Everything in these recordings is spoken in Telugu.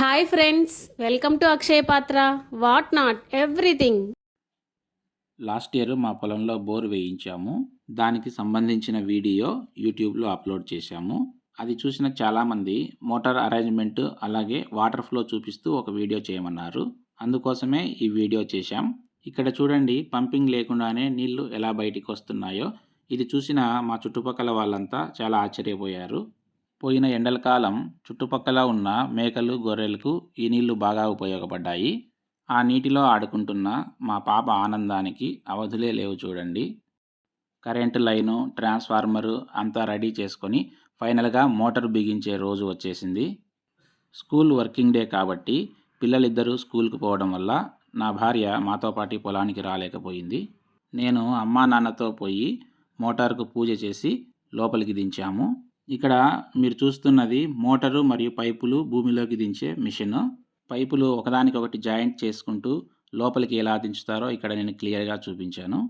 హాయ్ ఫ్రెండ్స్, వెల్కమ్ టు అక్షయ పాత్ర. What not everything. Last year మా పొలంలో బోర్ వేయించాము. దానికి సంబంధించిన వీడియో యూట్యూబ్లో అప్లోడ్ చేశాము. అది చూసిన చాలామంది మోటార్ అరేంజ్మెంట్ అలాగే వాటర్ ఫ్లో చూపిస్తూ ఒక వీడియో చేయమన్నారు. అందుకోసమే ఈ వీడియో చేశాం. ఇక్కడ చూడండి, పంపింగ్ లేకుండానే నీళ్లు ఎలా బయటికి వస్తున్నాయో. ఇది చూసిన మా చుట్టుపక్కల వాళ్ళంతా చాలా ఆశ్చర్యపోయారు. పోయిన ఎండల కాలం చుట్టుపక్కల ఉన్న మేకలు, గొర్రెలకు ఈ నీళ్లు బాగా ఉపయోగపడ్డాయి. ఆ నీటిలో ఆడుకుంటున్న మా పాప ఆనందానికి అవధులే లేవు చూడండి. కరెంటు లైను, ట్రాన్స్ఫార్మరు అంతా రెడీ చేసుకొని ఫైనల్గా మోటార్ బిగించే రోజు వచ్చేసింది. స్కూల్ వర్కింగ్ డే కాబట్టి పిల్లలిద్దరూ స్కూల్కి పోవడం వల్ల నా భార్య మాతో పాటు పొలానికి రాలేకపోయింది. నేను అమ్మా నాన్నతో పోయి మోటార్కు పూజ చేసి లోపలికి దించాము. ఇక్కడ మీరు చూస్తున్నది మోటారు మరియు పైపులు భూమిలోకి దించే మిషన్. పైపులు ఒకదానికొకటి జాయింట్ చేసుకుంటూ లోపలికి ఎలా దించుతారో ఇక్కడ నేను క్లియర్గా చూపించాను.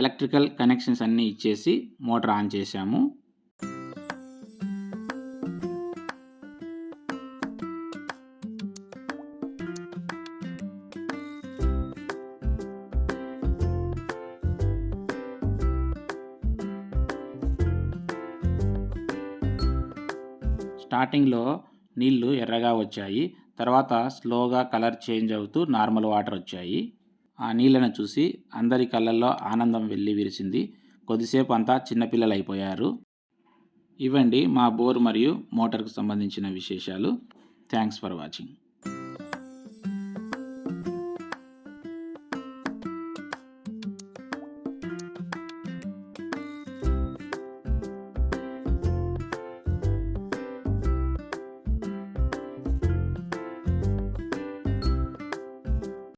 ఎలక్ట్రికల్ కనెక్షన్స్ అన్నీ ఇచ్చేసి మోటార్ ఆన్ చేశాము. స్టార్టింగ్లో నీళ్లు ఎర్రగా వచ్చాయి, తర్వాత స్లోగా కలర్ చేంజ్ అవుతూ నార్మల్ వాటర్ వచ్చాయి. ఆ నీళ్ళను చూసి అందరి కళ్ళల్లో ఆనందం వెల్లి విరిసింది. కొద్దిసేపు అంతా చిన్నపిల్లలు అయిపోయారు. ఇవండి మా బోర్ మరియు మోటార్కు సంబంధించిన విశేషాలు. Thanks for watching.